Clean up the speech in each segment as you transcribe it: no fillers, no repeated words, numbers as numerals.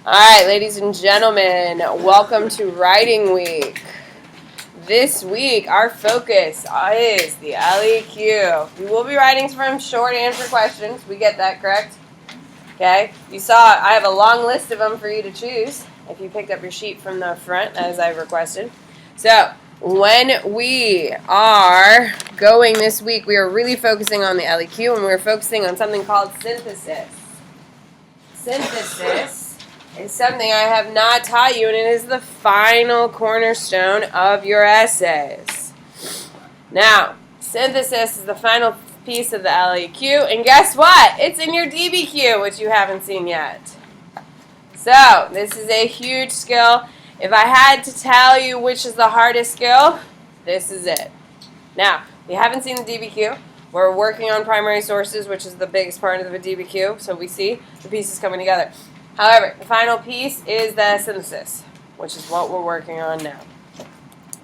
All right, ladies and gentlemen, welcome to Writing Week. This week, our focus is the LEQ. We will be writing from short answer questions. We get that correct? Okay. You saw I have a long list of them for you to choose if you picked up your sheet from the front, as I requested. So, when we are going this week, we are really focusing on the LEQ, and we're focusing on something called synthesis. Synthesis is something I have not taught you, and it is the final cornerstone of your essays. Now, synthesis is the final piece of the LEQ, and guess what? It's in your DBQ, which you haven't seen yet. So, this is a huge skill. If I had to tell you which is the hardest skill, this is it. Now, we haven't seen the DBQ. We're working on primary sources, which is the biggest part of the DBQ, so we see the pieces coming together. However, the final piece is the synthesis, which is what we're working on now.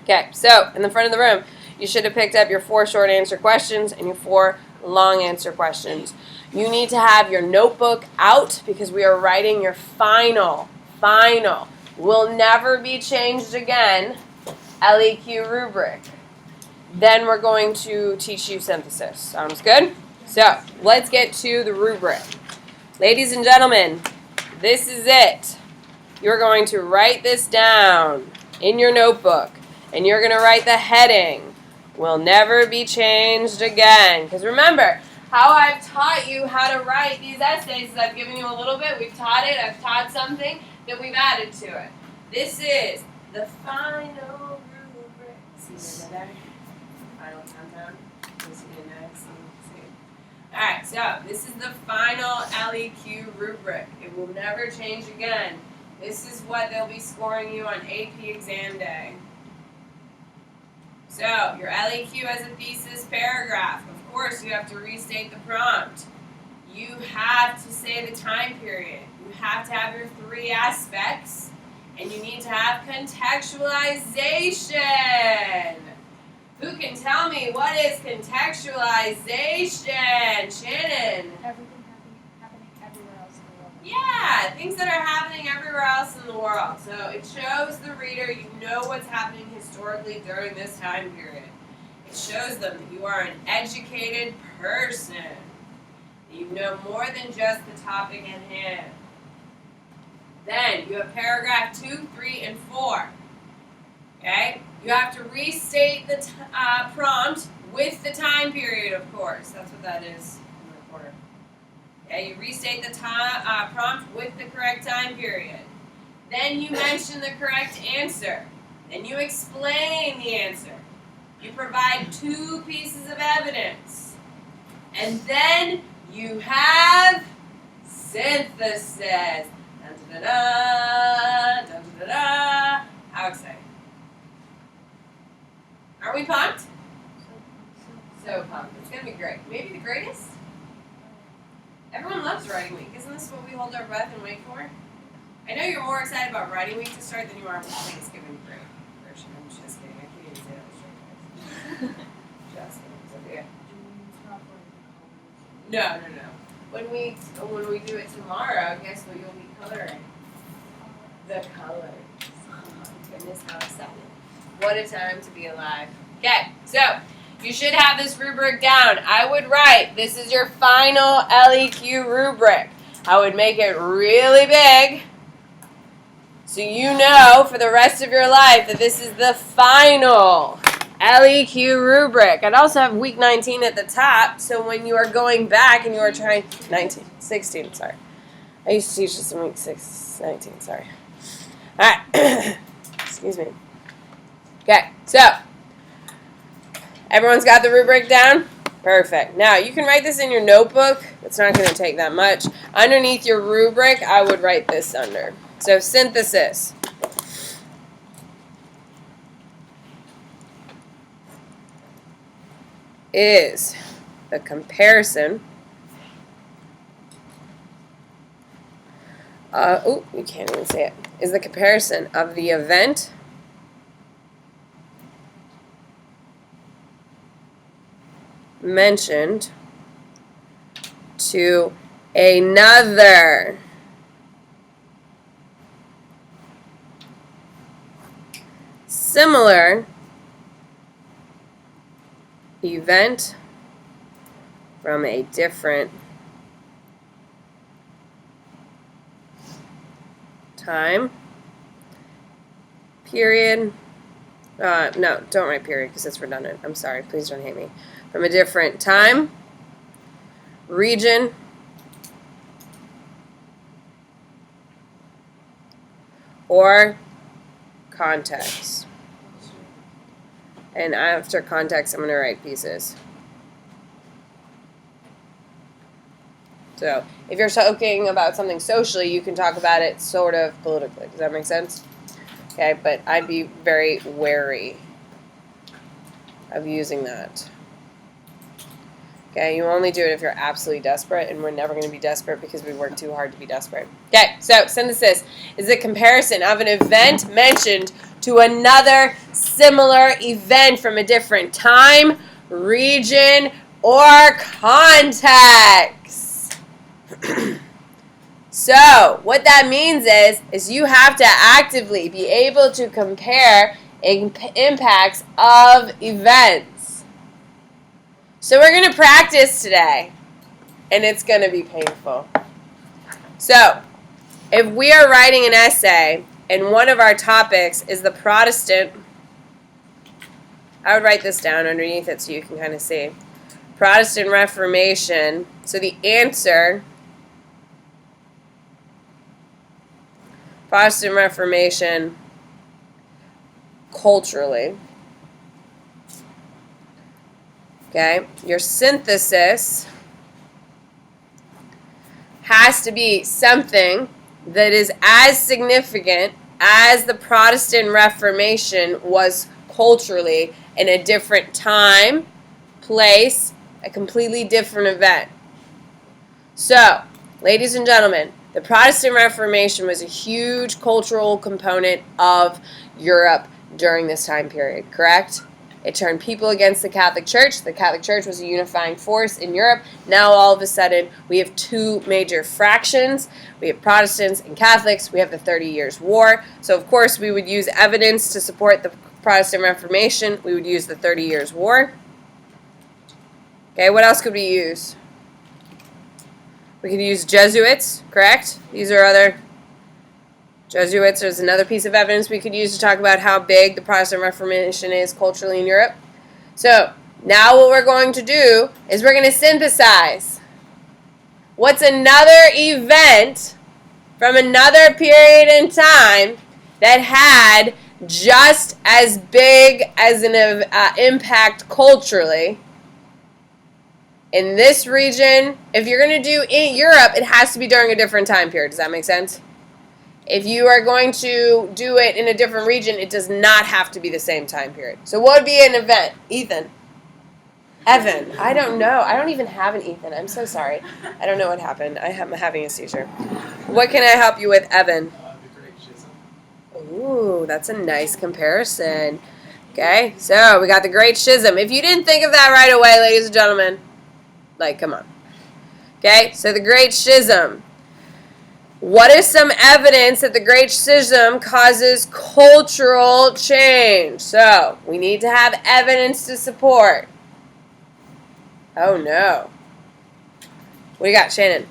Okay, so in the front of the room, you should have picked up your 4 short answer questions and your 4 long answer questions. You need to have your notebook out because we are writing your final, will never be changed again, LEQ rubric. Then we're going to teach you synthesis. Sounds good? So, let's get to the rubric. Ladies and gentlemen, this is it. You're going to write this down in your notebook, and you're going to write the heading, will never be changed again. Because remember, how I've taught you how to write these essays is I've given you a little bit, we've taught it, I've taught something, then we've added to it. This is the final rubric. See there? Final countdown. Alright, so this is the final LEQ rubric. It will never change again. This is what they'll be scoring you on AP exam day. So, your LEQ as a thesis paragraph. Of course, you have to restate the prompt. You have to say the time period. You have to have your 3 aspects. And you need to have contextualization. Who can tell me what is contextualization? Shannon. Everything happening everywhere else in the world. Yeah, things that are happening everywhere else in the world. So it shows the reader you know what's happening historically during this time period. It shows them that you are an educated person. That you know more than just the topic at hand. Then you have paragraph 2, 3, and 4. Okay? You have to restate the prompt with the time period, of course. That's what that is in the corner. Okay, you restate the prompt with the correct time period. Then you mention the correct answer. Then you explain the answer. You provide 2 pieces of evidence. And then you have synthesis. Dun-da-da-da, dun-da-da-da. How exciting. Are we pumped? So pumped. It's going to be great. Maybe the greatest? Everyone loves Writing Week. Isn't this what we hold our breath and wait for? I know you're more excited about Writing Week to start than you are with Thanksgiving break. I'm just kidding. I can't even say that with straight face. Just kidding. Sophia. No. When we do it tomorrow, guess what you'll be coloring? The colors. Oh my goodness, how exciting. What a time to be alive. Okay, so you should have this rubric down. I would write, this is your final LEQ rubric. I would make it really big so you know for the rest of your life that this is the final LEQ rubric. I'd also have week 19 at the top, so when you are going back and you are trying, 16, sorry. I used to teach this in week 19, sorry. All right, excuse me. Okay, so everyone's got the rubric down? Perfect. Now, you can write this in your notebook. It's not going to take that much. Underneath your rubric, I would write this under. So, synthesis. Is the comparison you can't even say it. Is the comparison of the event mentioned to another similar event from a different time period. No, don't write period because it's redundant. I'm sorry. Please don't hate me. From a different time, region, or context. And after context, I'm going to write pieces. So if you're talking about something socially, you can talk about it sort of politically. Does that make sense? Okay, but I'd be very wary of using that. Okay, you only do it if you're absolutely desperate, and we're never going to be desperate because we work too hard to be desperate. Okay, so synthesis is a comparison of an event mentioned to another similar event from a different time, region, or context. So, what that means is you have to actively be able to compare impacts of events. So we're going to practice today, and it's going to be painful. So, if we are writing an essay, and one of our topics is the Protestant, I would write this down underneath it so you can kind of see. Protestant Reformation. So the answer, Protestant Reformation culturally. Okay, your synthesis has to be something that is as significant as the Protestant Reformation was culturally in a different time, place, a completely different event. So, ladies and gentlemen, the Protestant Reformation was a huge cultural component of Europe during this time period, correct? It turned people against the Catholic Church. The Catholic Church was a unifying force in Europe. Now all of a sudden we have two major fractions. We have Protestants and Catholics. We have the 30 Years' War. So of course we would use evidence to support the Protestant Reformation. We would use the 30 Years' War. Okay, what else could we use? We could use Jesuits, correct? These are other Jesuits. Is another piece of evidence we could use to talk about how big the Protestant Reformation is culturally in Europe. So, now what we're going to do is we're going to synthesize. What's another event from another period in time that had just as big as an impact culturally in this region? If you're going to do in Europe, it has to be during a different time period. Does that make sense? If you are going to do it in a different region, it does not have to be the same time period. So what would be an event? Ethan? Evan? I don't know. I don't even have an Ethan. I'm so sorry. I don't know what happened. I'm having a seizure. What can I help you with, Evan? The Great Schism. Ooh, that's a nice comparison. Okay, so we got the Great Schism. If you didn't think of that right away, ladies and gentlemen, like, come on. Okay, so the Great Schism. What is some evidence that the Great Schism causes cultural change? So, we need to have evidence to support. Oh, no. What do you got, Shannon?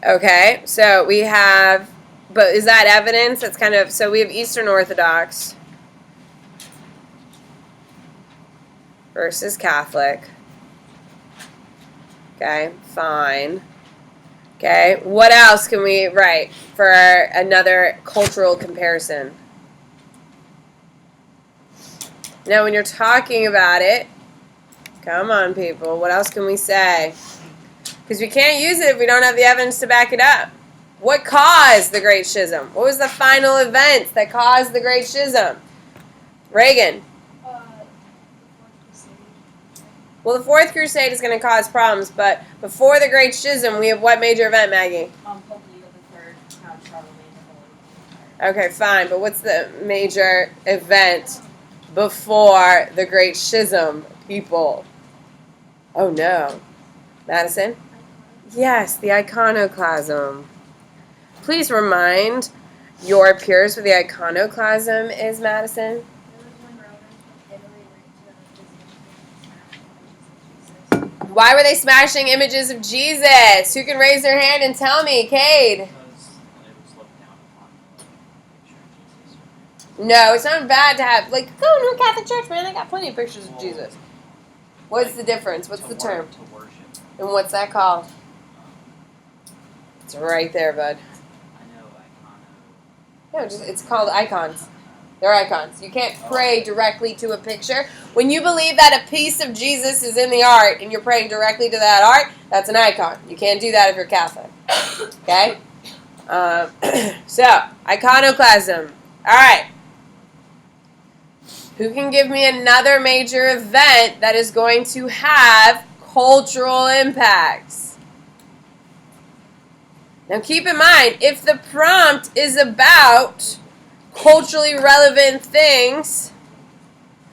Okay, so we have, but is that evidence? That's kind of, so we have Eastern Orthodox versus Catholic. Okay, fine. Okay, what else can we write for another cultural comparison? Now, when you're talking about it, come on, people, what else can we say? Because we can't use it if we don't have the evidence to back it up. What caused the Great Schism? What was the final event that caused the Great Schism? Reagan? Well, the Fourth Crusade is going to cause problems, but before the Great Schism, we have what major event, Maggie? Pope Leo III, Count Charlemagne the Holy. Okay, fine, but what's the major event before the Great Schism, people? Oh, no. Madison? Yes, the iconoclasm. Please remind Your peers with the iconoclasm is Madison. Why were they smashing images of Jesus? Who can raise their hand and tell me, Cade? No, it's not bad to have, like, go to a Catholic church, man. I got plenty of pictures of Jesus. What's the difference? What's the term? To worship. And what's that called? It's right there, bud. I know icon. No, it's called icons. They're icons. You can't pray directly to a picture. When you believe that a piece of Jesus is in the art and you're praying directly to that art, that's an icon. You can't do that if you're Catholic. Okay? So, iconoclasm. All right. Who can give me another major event that is going to have cultural impacts? Now keep in mind, if the prompt is about culturally relevant things,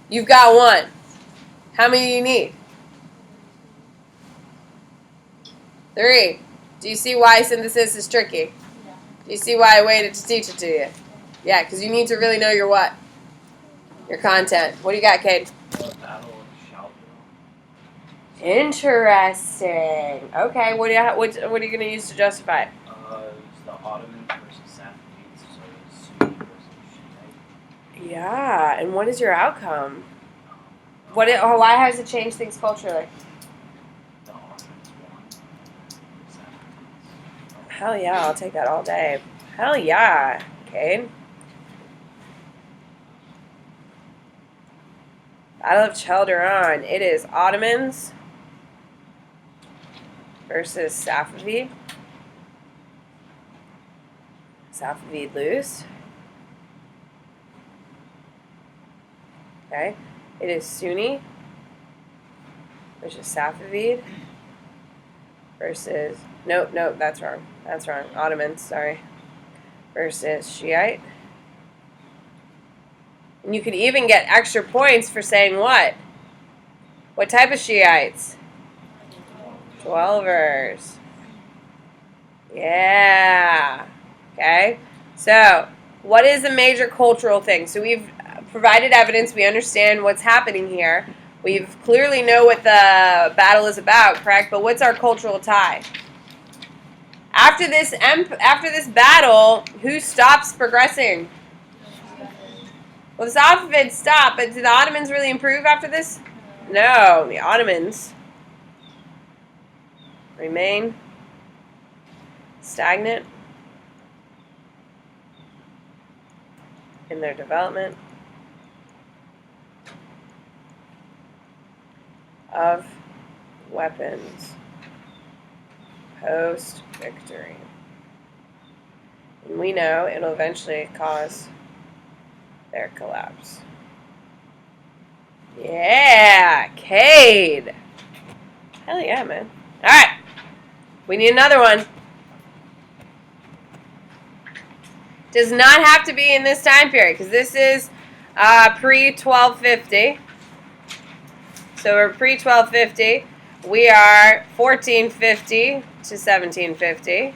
you've got one. How many do you need? 3. Do you see why synthesis is tricky? Yeah. Do you see why I waited to teach it to you? Yeah, because you need to really know your what? Your content. What do you got, Cade? Battle of Shout. Interesting. Okay, what are you going to use to justify it? It's the Ottomans versus Safavids, so Sunni versus Shiite. Yeah, and what is your outcome? Why has it changed things culturally? The Ottomans won. Safavids. Hell yeah, I'll take that all day. Hell yeah, Cade. Battle of Chalderan. It is Ottomans versus Safavid. Safavid lose. Okay. It is Sunni versus Safavid versus... Nope, that's wrong. That's wrong. Ottomans, sorry. Versus Shiite. And you could even get extra points for saying what? What type of Shiites? 12ers. Yeah. Okay. So, what is a major cultural thing? So we've provided evidence. We understand what's happening here. We clearly know what the battle is about, correct? But what's our cultural tie? After this battle, who stops progressing? Well, the Safavids stop, but did the Ottomans really improve after this? No, the Ottomans remain stagnant in their development of weapons post-victory. And we know it'll eventually cause their collapse. Yeah, Cade. Hell yeah, man. All right. We need another one. Does not have to be in this time period because this is pre-1250. So we're pre-1250. We are 1450 to 1750.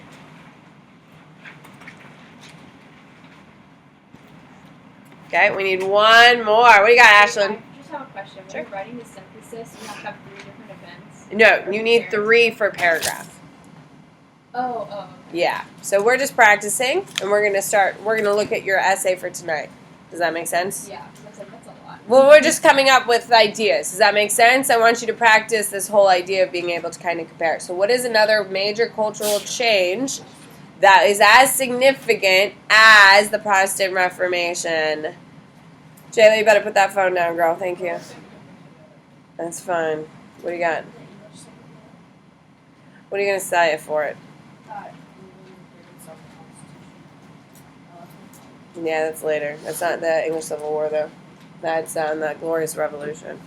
Okay, we need one more. What do you got, Ashlyn? I just have a question. When you're writing the synthesis, you have to have 3 different events. No, you need 3 for paragraph. Oh. Yeah. So we're just practicing, and we're gonna look at your essay for tonight. Does that make sense? Yeah, that's a lot. Well, we're just coming up with ideas. Does that make sense? I want you to practice this whole idea of being able to kind of compare. So what is another major cultural change that is as significant as the Protestant Reformation? Jayla, you better put that phone down, girl. Thank you. That's fine. What do you got? What are you going to say for it? Yeah, that's later. That's not the English Civil War, though. That's the Glorious Revolution.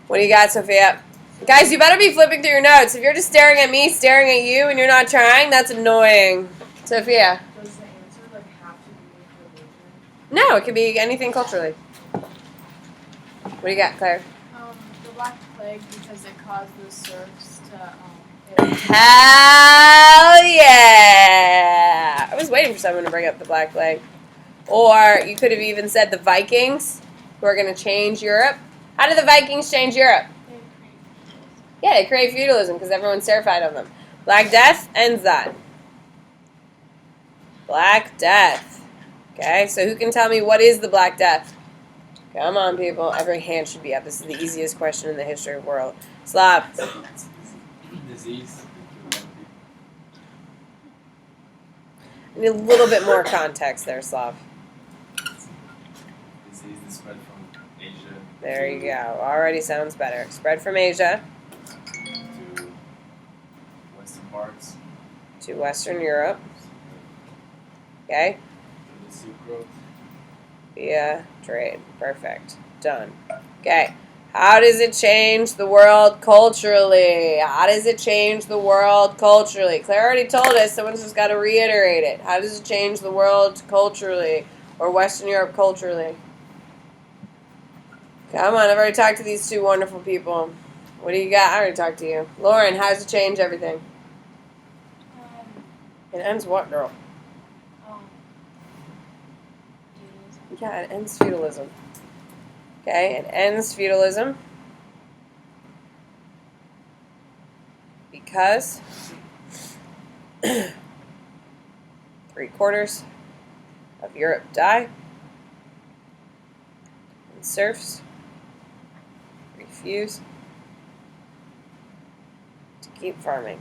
What do you got, Sophia? Guys, you better be flipping through your notes. If you're just staring at me, staring at you, and you're not trying, that's annoying. Sophia? Does the answer have to be religion? No, it could be anything culturally. What do you got, Claire? The Black Plague, because it caused the serfs to Hell yeah! I was waiting for for someone to bring up the Black Plague. Or you could have even said the Vikings, who are going to change Europe. How did the Vikings change Europe? Yeah, they create feudalism because everyone's terrified of them. Black Death ends that. Black Death. Okay, so who can tell me what is the Black Death? Come on, people. Every hand should be up. This is the easiest question in the history of the world. Slav. Disease. I need a little bit more context there, Slav. Disease that spread from Asia There you go. Already sounds better. Spread from Asia to western parts. to Western Europe. Okay? The Silk Road. Via trade. Perfect. Done. Okay. How does it change the world culturally? How does it change the world culturally? Claire already told us. Someone's just got to reiterate it. How does it change the world culturally? Or Western Europe culturally? Come on. I've already talked to these two wonderful people. What do you got? I already talked to you. Lauren, how does it change everything? It ends what, girl? Yeah, it ends feudalism. Okay, it ends feudalism because 3/4 of Europe die and serfs refuse to keep farming.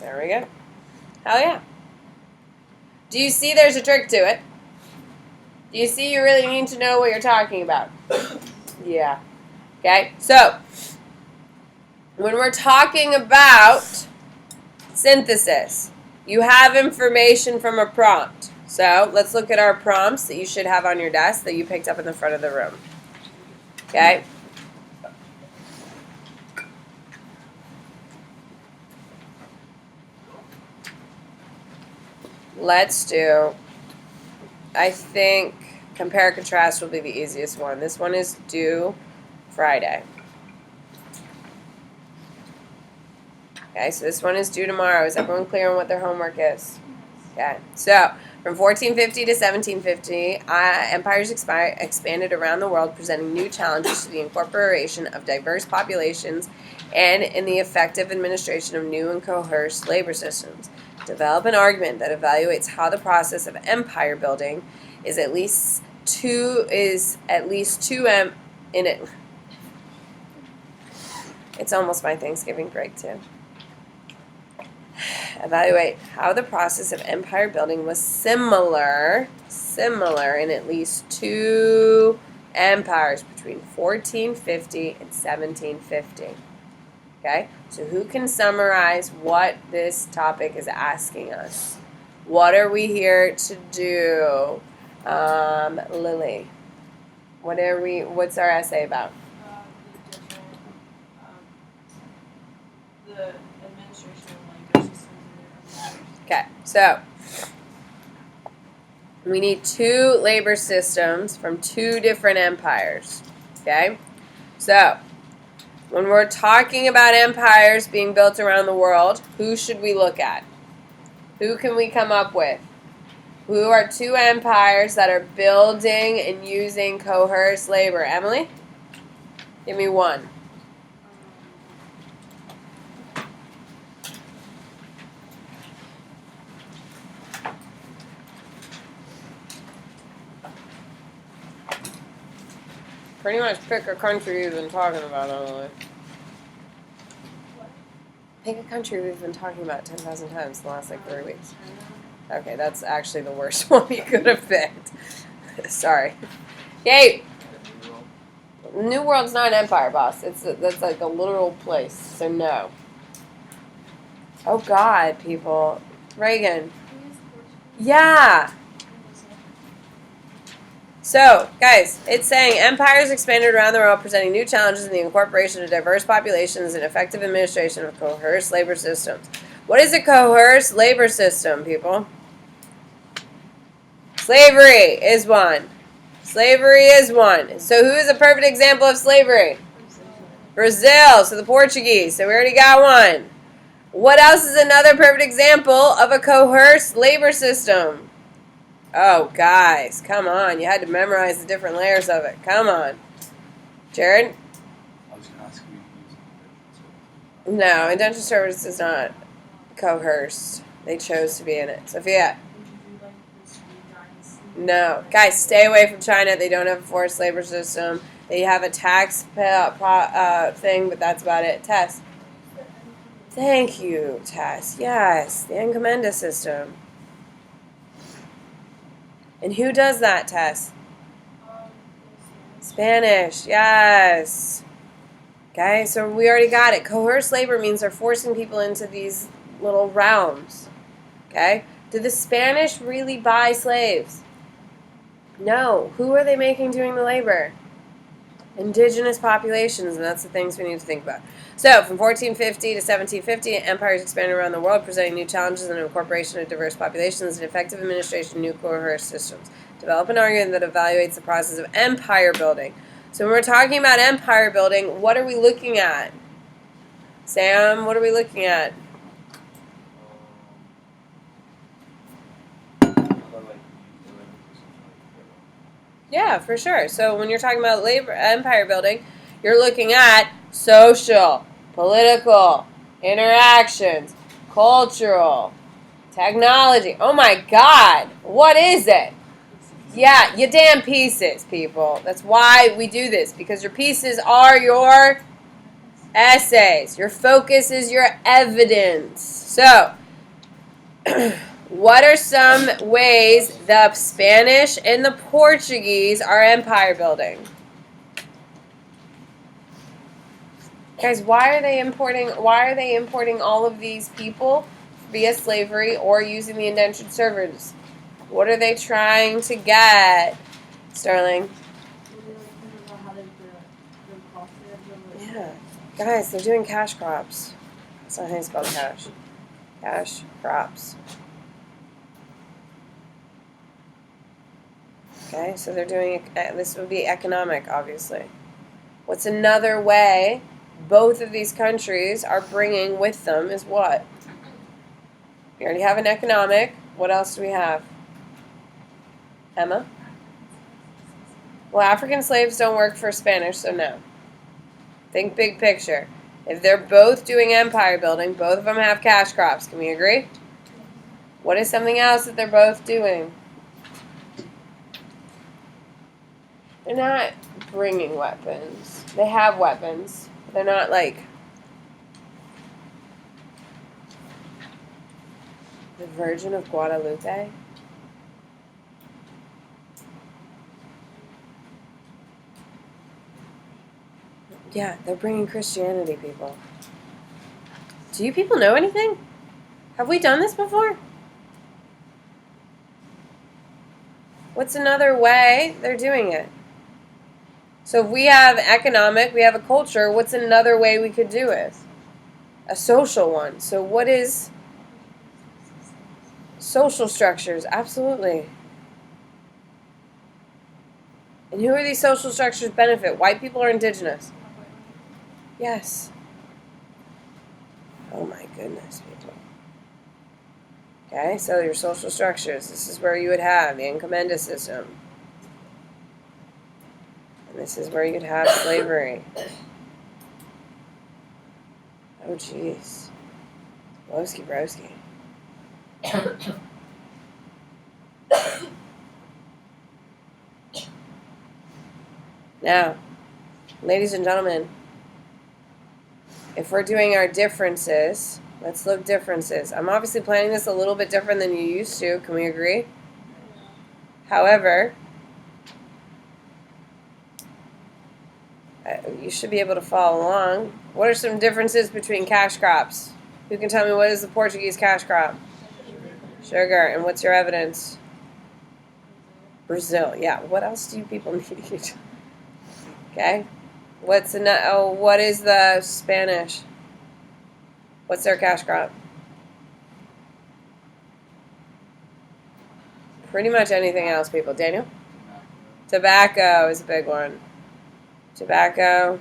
There we go. Hell yeah. Do you see there's a trick to it? Do you see you really need to know what you're talking about? Yeah. Okay, so when we're talking about synthesis, you have information from a prompt. So let's look at our prompts that you should have on your desk that you picked up in the front of the room. Okay? Let's do, I think, compare and contrast will be the easiest one. This one is due Friday. Okay, so this one is due tomorrow. Is everyone clear on what their homework is? Okay, so from 1450 to 1750, empires expanded around the world, presenting new challenges to the incorporation of diverse populations and in the effective administration of new and coerced labor systems. Develop an argument that evaluates how the process of empire building is at least two in it. It's almost my Thanksgiving break too. Evaluate how the process of empire building was similar in at least two empires between 1450 and 1750. Okay, so who can summarize what this topic is asking us? What are we here to do? Lily, what's our essay about? The administration of language systems. Okay, so we need two labor systems from two different empires. Okay, so when we're talking about empires being built around the world, who should we look at? Who can we come up with? Who are two empires that are building and using coerced labor? Emily? Give me one. Pretty much pick a country we've been talking about, Emily. Pick a country we've been talking about 10,000 times in the last 3 weeks. Okay, that's actually the worst one you could have picked. Sorry. Yay! New World's not an empire, boss. That's like a literal place, so no. Oh God, people. Reagan. Yeah! So, guys, it's saying empires expanded around the world, presenting new challenges in the incorporation of diverse populations and effective administration of coerced labor systems. What is a coerced labor system, people? Slavery is one. Slavery is one. So who is a perfect example of slavery? Brazil. So the Portuguese. So we already got one. What else is another perfect example of a coerced labor system? Oh, guys, come on. You had to memorize the different layers of it. Come on. Jared? I was going to ask you to use No, indentured service is not coerced. They chose to be in it. Sophia? Would you do like the Sui dynasty? No. Guys, stay away from China. They don't have a forced labor system. They have a tax thing, but that's about it. Tess? Thank you, Tess. Yes, the encomienda system. And who does that, Tess? Spanish, yes. Okay, so we already got it. Coerced labor means they're forcing people into these little realms. Okay? Did the Spanish really buy slaves? No. Who are they making doing the labor? Indigenous populations, and that's the things we need to think about. So, from 1450 to 1750, empires expanded around the world, presenting new challenges and incorporation of diverse populations and effective administration of new coerced systems. Develop an argument that evaluates the process of empire building. So, when we're talking about empire building, what are we looking at? Sam, what are we looking at? Yeah, for sure. So when you're talking about labor empire building, you're looking at social, political, interactions, cultural, technology. Oh my God, what is it? Yeah, your damn pieces, people. That's why we do this, because your pieces are your essays. Your focus is your evidence. So, what are some ways the Spanish and the Portuguese are empire building? Guys, why are they importing all of these people via slavery or using the indentured servants? What are they trying to get, Sterling? Yeah. Guys, they're doing cash crops. That's not how you spell cash. Cash crops. Okay, so they're doing, this would be economic, obviously. What's another way both of these countries are bringing with them is what? We already have an economic. What else do we have? Emma? Well, African slaves don't work for Spanish, so no. Think big picture. If they're both doing empire building, both of them have cash crops. Can we agree? What is something else that they're both doing? They're not bringing weapons. They have weapons. They're not like the Virgin of Guadalupe. Yeah, they're bringing Christianity, people. Do you people know anything? Have we done this before? What's another way they're doing it? So if we have economic, we have a culture, what's another way we could do it? A social one. So what is social structures? Absolutely. And who are these social structures benefit? White people or indigenous? Yes. Oh my goodness, people. Okay, so your social structures. This is where you would have the encomienda system. And this is where you'd have slavery. Oh, jeez. Broski, broski. Now, ladies and gentlemen, if we're doing our differences, let's look differences. I'm obviously planning this a little bit different than you used to. Can we agree? However, you should be able to follow along. What are some differences between cash crops? Who can tell me what is the Portuguese cash crop? Sugar. And what's your evidence? Brazil. Yeah. What else do you people need? Okay. What is the Spanish? What's their cash crop? Pretty much anything else, people. Daniel? Tobacco is a big one. Tobacco.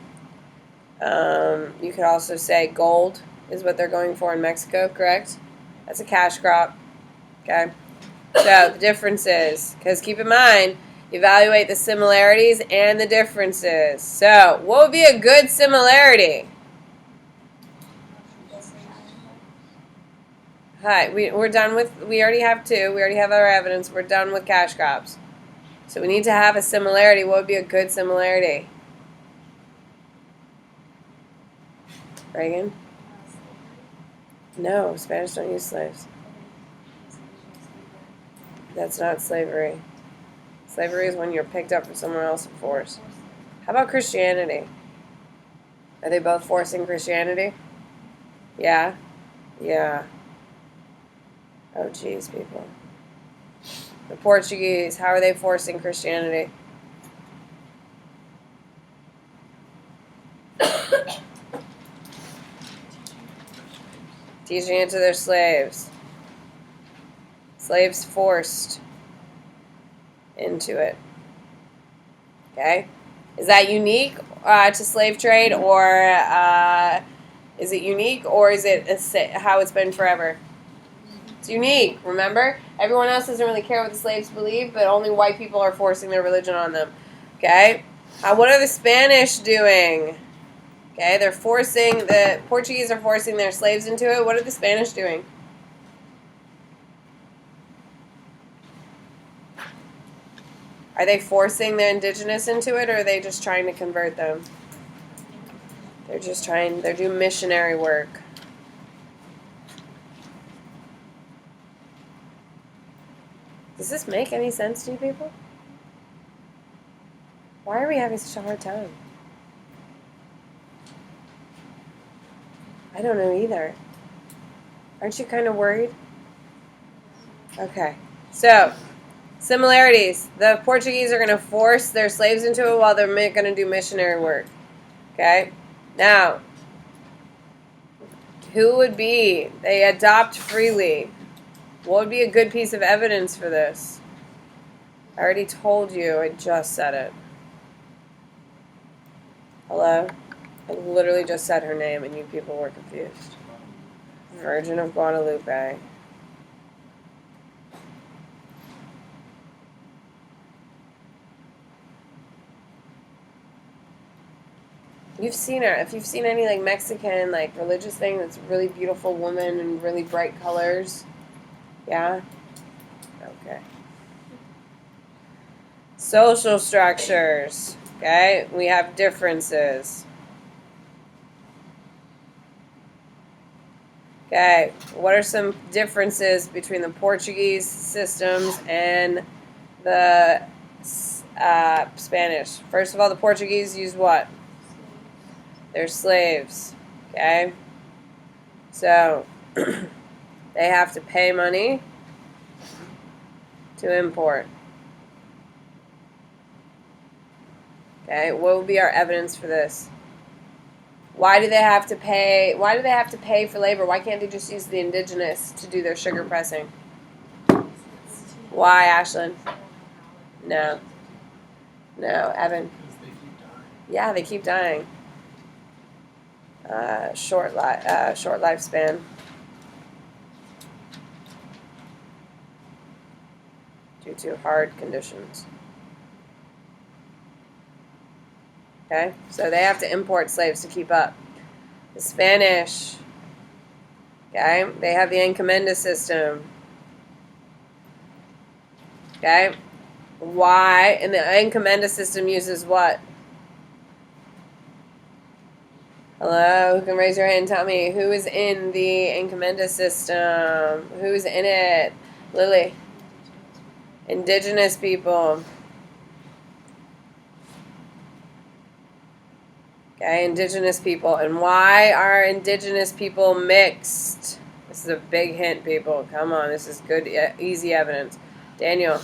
You could also say gold is what they're going for in Mexico, correct? That's a cash crop. Okay. So the differences, because keep in mind, evaluate the similarities and the differences. So what would be a good similarity? Hi, we're done with, we already have two. We already have our evidence. We're done with cash crops. So we need to have a similarity. What would be a good similarity? Reagan? No, Spanish don't use slaves. That's not slavery. Slavery is when you're picked up from somewhere else and forced. How about Christianity? Are they both forcing Christianity? Yeah? Yeah. Oh, geez, people. The Portuguese, how are they forcing Christianity? Teaching it to their slaves. Slaves forced into it. Okay? Is that unique to slave trade, or is it unique, or is it how it's been forever? It's unique, remember? Everyone else doesn't really care what the slaves believe, but only white people are forcing their religion on them. Okay? What are the Spanish doing? Okay, they're forcing, the Portuguese are forcing their slaves into it. What are the Spanish doing? Are they forcing the indigenous into it, or are they just trying to convert them? They're doing missionary work. Does this make any sense to you people? Why are we having such a hard time? I don't know either. Aren't you kind of worried? Okay. So, similarities. The Portuguese are going to force their slaves into it while they're going to do missionary work. Okay? Now, who would be? They adopt freely. What would be a good piece of evidence for this? I already told you. I just said it. Hello? I literally just said her name and you people were confused. Virgin of Guadalupe. You've seen her. If you've seen any like Mexican like religious thing that's a really beautiful woman and really bright colors. Yeah? Okay. Social structures. Okay? We have differences. Okay, what are some differences between the Portuguese systems and the Spanish? First of all, the Portuguese use what? They're slaves. Okay? So, they have to pay money to import. Okay, what would be our evidence for this? Why do they have to pay? Why do they have to pay for labor? Why can't they just use the indigenous to do their sugar pressing? Why, Ashlyn? No. No, Evan. Yeah, they keep dying. Short lifespan. Due to hard conditions. Okay, so they have to import slaves to keep up. The Spanish, okay, they have the encomenda system. Okay, why? And the encomenda system uses what? Hello, who can raise your hand and tell me who is in the encomenda system? Who's in it? Lily. Indigenous people. Okay, indigenous people. And why are indigenous people mixed? This is a big hint, people. Come on, this is good, easy evidence. Daniel.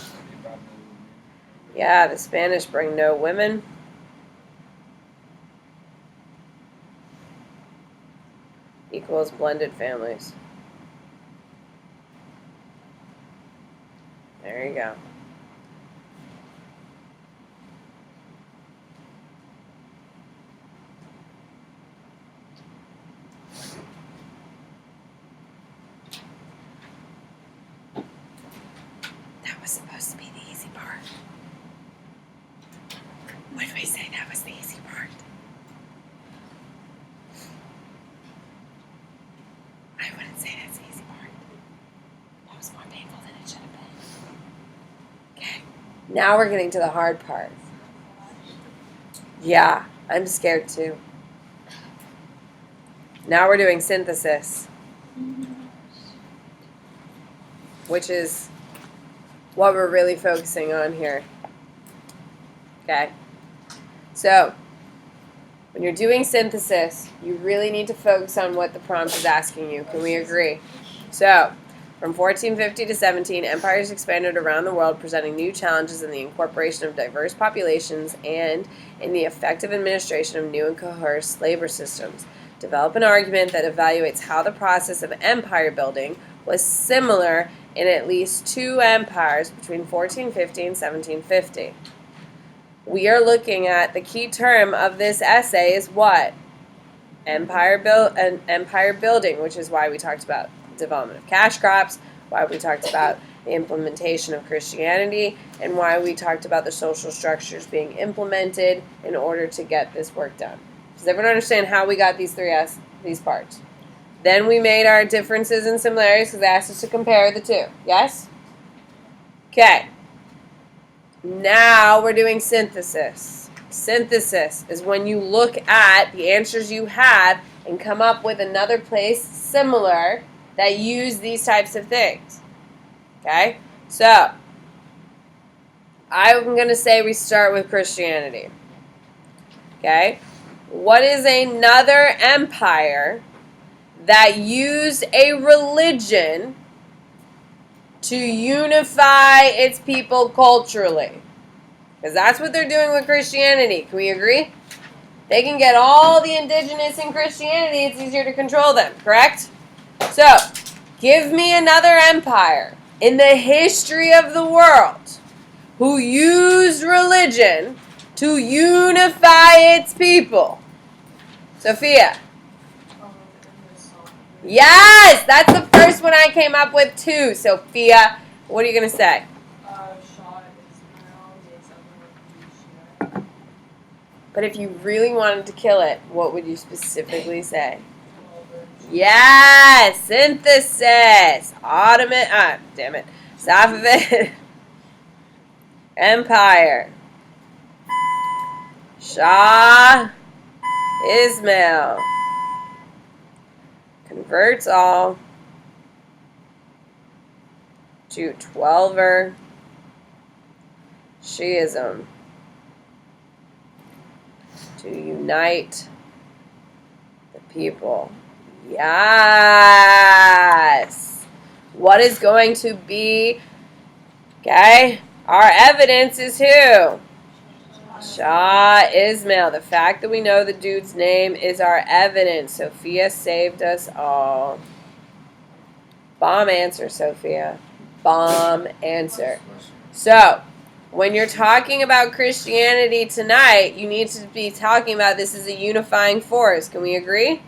Yeah, the Spanish bring no women. Equals blended families. There you go. was supposed to be the easy part. When we say that was the easy part, I wouldn't say that's the easy part. That was more painful than it should have been. Okay, now we're getting to the hard part. Yeah, I'm scared too. Now we're doing synthesis, which is what we're really focusing on here. Okay? So, when you're doing synthesis, you really need to focus on what the prompt is asking you. Can we agree? So, from 1450 to 17, empires expanded around the world, presenting new challenges in the incorporation of diverse populations and in the effective administration of new and coerced labor systems. Develop an argument that evaluates how the process of empire building was similar in at least two empires between 1450 and 1750. We are looking at the key term of this essay is what? Empire building, which is why we talked about development of cash crops, why we talked about the implementation of Christianity, and why we talked about the social structures being implemented in order to get this work done. Does everyone understand how we got these these parts? Then we made our differences and similarities because they asked us to compare the two. Yes? Okay. Now we're doing synthesis. Synthesis is when you look at the answers you have and come up with another place similar that use these types of things. Okay? So, I'm going to say we start with Christianity. Okay? What is another empire that used a religion to unify its people culturally? Because that's what they're doing with Christianity. Can we agree? They can get all the indigenous in Christianity, it's easier to control them, correct? So, give me another empire in the history of the world who used religion to unify its people. Sophia. Yes, that's the first one I came up with too. Sophia, what are you going to say? But if you really wanted to kill it, what would you specifically say? Yes, synthesis. Ottoman, Safavid Empire. Shah Ismail converts all to 12er Shiism to unite the people. Yes. What is going to be, okay, our evidence is who? Shah Ismail. The fact that we know the dude's name is our evidence. Sophia saved us all. Bomb answer, Sophia. Bomb answer. So, when you're talking about Christianity tonight, you need to be talking about this as a unifying force. Can we agree?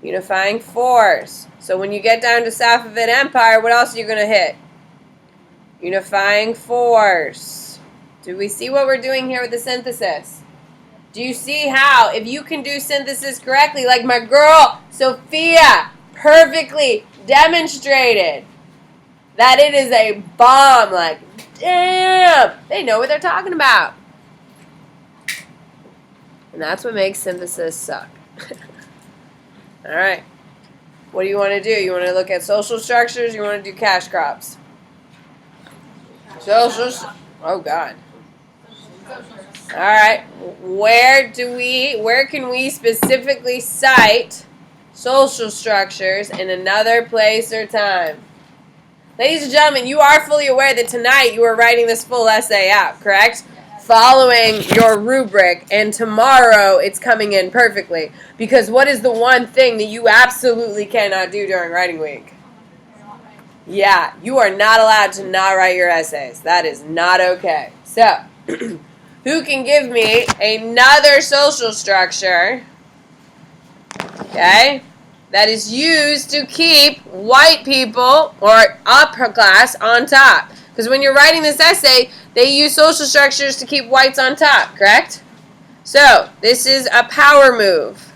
Unifying force. So when you get down to Safavid Empire, what else are you going to hit? Unifying force. Do we see what we're doing here with the synthesis? Do you see how, if you can do synthesis correctly, like my girl Sophia perfectly demonstrated, that it is a bomb, like, damn, they know what they're talking about. And that's what makes synthesis suck. All right. What do you want to do? You want to look at social structures? You want to do cash crops? Oh, God. All right. Where can we specifically cite social structures in another place or time? Ladies and gentlemen, you are fully aware that tonight you are writing this full essay out, correct? Following your rubric, and tomorrow it's coming in perfectly. Because what is the one thing that you absolutely cannot do during writing week? Yeah, you are not allowed to not write your essays. That is not okay. So, who can give me another social structure? Okay? that is used to keep white people or upper class on top. Because when you're writing this essay, they use social structures to keep whites on top, correct? So, this is a power move.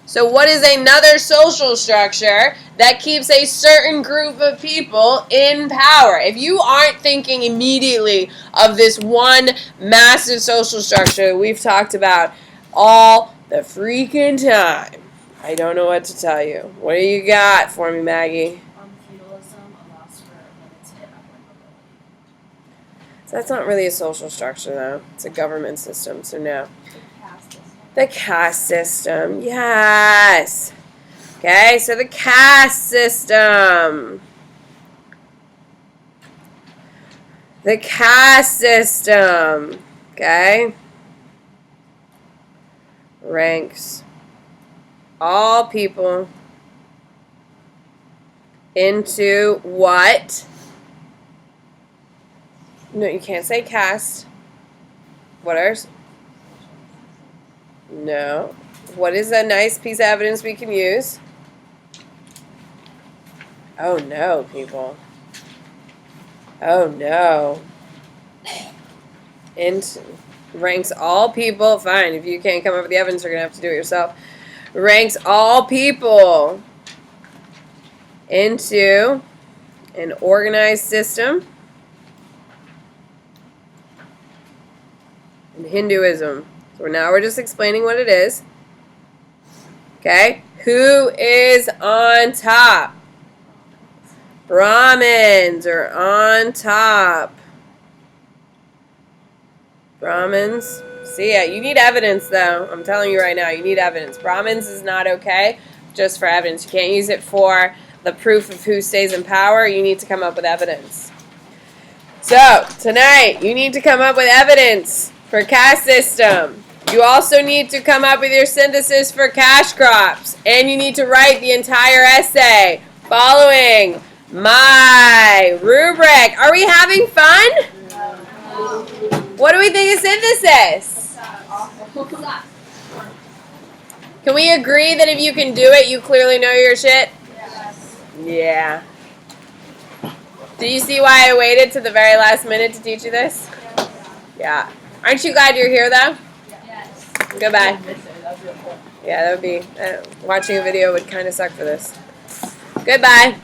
So what is another social structure that keeps a certain group of people in power? If you aren't thinking immediately of this one massive social structure we've talked about all the freaking time, I don't know what to tell you. What do you got for me, Maggie? Feudalism allows for limited upward mobility. So that's not really a social structure, though. It's a government system, so no. The caste system. The caste system, yes. Okay, so the caste system. The caste system, okay, ranks all people into what? No, you can't say caste. What else? No. What is a nice piece of evidence we can use? Oh no, people. Oh no. Ranks all people. Fine, if you can't come up with the evidence, you're going to have to do it yourself. Ranks all people into an organized system. In Hinduism. So now we're just explaining what it is. Okay? Who is on top? Brahmins are on top. Brahmins. See ya. You need evidence, though. I'm telling you right now, you need evidence. Brahmins is not okay just for evidence. You can't use it for the proof of who stays in power. You need to come up with evidence. So, tonight, you need to come up with evidence for caste system. You also need to come up with your synthesis for cash crops. And you need to write the entire essay following my rubric. Are we having fun? What do we think of synthesis? Can we agree that if you can do it, you clearly know your shit? Yes. Yeah. Do you see why I waited to the very last minute to teach you this? Yeah. Aren't you glad you're here, though? Yes. Goodbye. Yeah, that would be... watching a video would kind of suck for this. Goodbye.